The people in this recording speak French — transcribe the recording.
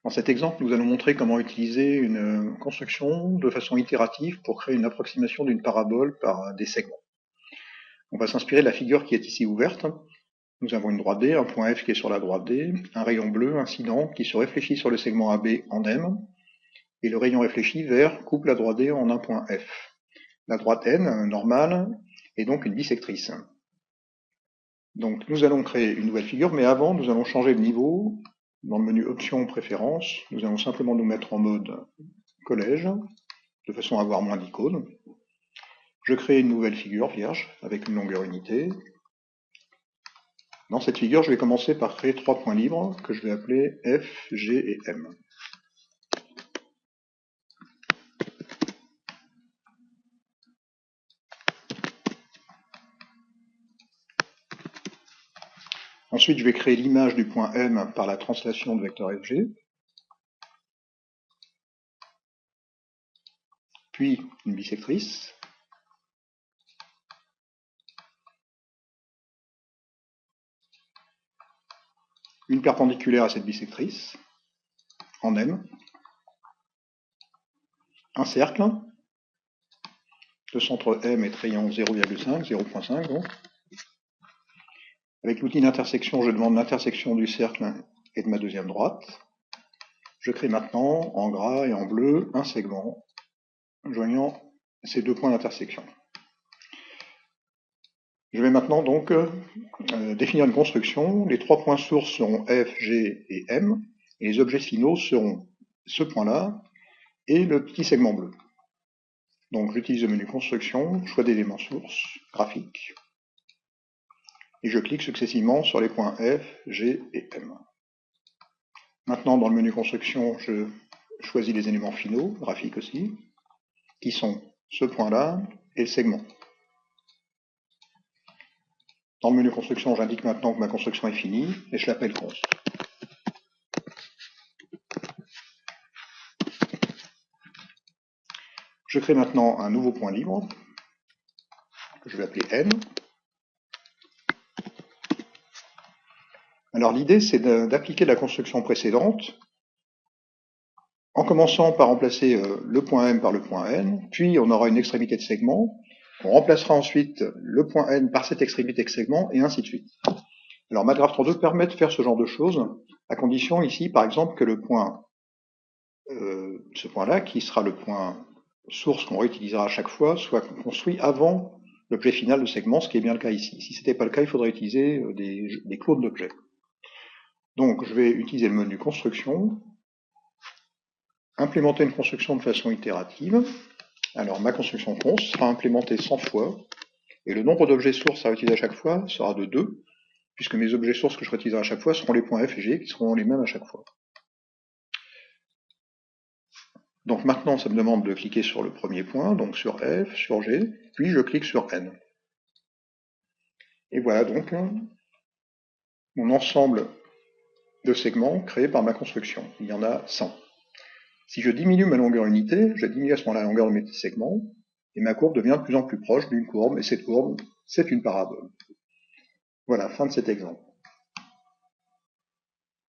Dans cet exemple, nous allons montrer comment utiliser une construction de façon itérative pour créer une approximation d'une parabole par des segments. On va s'inspirer de la figure qui est ici ouverte. Nous avons une droite D, un point F qui est sur la droite D, un rayon bleu incident qui se réfléchit sur le segment AB en M, et le rayon réfléchi vert coupe la droite D en un point F. La droite N, normale, est donc une bisectrice. Donc nous allons créer une nouvelle figure, mais avant nous allons changer de niveau. Dans le menu Options, Préférences, nous allons simplement nous mettre en mode collège, de façon à avoir moins d'icônes. Je crée une nouvelle figure vierge, avec une longueur unité. Dans cette figure, je vais commencer par créer 3 points libres, que je vais appeler F, G et M. Ensuite, je vais créer l'image du point M par la translation de vecteur FG. Puis une bisectrice. Une perpendiculaire à cette bisectrice, en M. Un cercle. Le centre M est rayon 0,5, 0,5 donc. Avec l'outil d'intersection, je demande l'intersection du cercle et de ma deuxième droite. Je crée maintenant, en gras et en bleu, un segment joignant ces deux points d'intersection. Je vais maintenant donc définir une construction. Les 3 points sources seront F, G et M, et les objets finaux seront ce point-là et le petit segment bleu. Donc j'utilise le menu Construction, choix d'éléments sources, graphique, et je clique successivement sur les points F, G et M. Maintenant, dans le menu Construction, je choisis les éléments finaux, graphiques aussi, qui sont ce point-là et le segment. Dans le menu Construction, j'indique maintenant que ma construction est finie, et je l'appelle const. Je crée maintenant un nouveau point libre, que je vais appeler N. Alors l'idée, c'est d'appliquer la construction précédente, en commençant par remplacer le point M par le point N, puis on aura une extrémité de segment, on remplacera ensuite le point N par cette extrémité de segment, et ainsi de suite. Alors MATLAB 32 permet de faire ce genre de choses, à condition ici, par exemple, que le point, ce point-là, qui sera le point source qu'on réutilisera à chaque fois, soit construit avant l'objet final de segment, ce qui est bien le cas ici. Si ce n'était pas le cas, il faudrait utiliser des clones d'objets. Donc je vais utiliser le menu construction, implémenter une construction de façon itérative. Alors ma construction const sera implémentée 100 fois, et le nombre d'objets sources à utiliser à chaque fois sera de 2, puisque mes objets sources que je réutiliserai à chaque fois seront les points F et G, qui seront les mêmes à chaque fois. Donc maintenant, ça me demande de cliquer sur le premier point, donc sur F, sur G, puis je clique sur N. Et voilà donc mon ensemble de segments créés par ma construction. Il y en a 100. Si je diminue ma longueur unité, je diminue à ce moment-là la longueur de mes petits segments, et ma courbe devient de plus en plus proche d'une courbe, et cette courbe, c'est une parabole. Voilà, fin de cet exemple.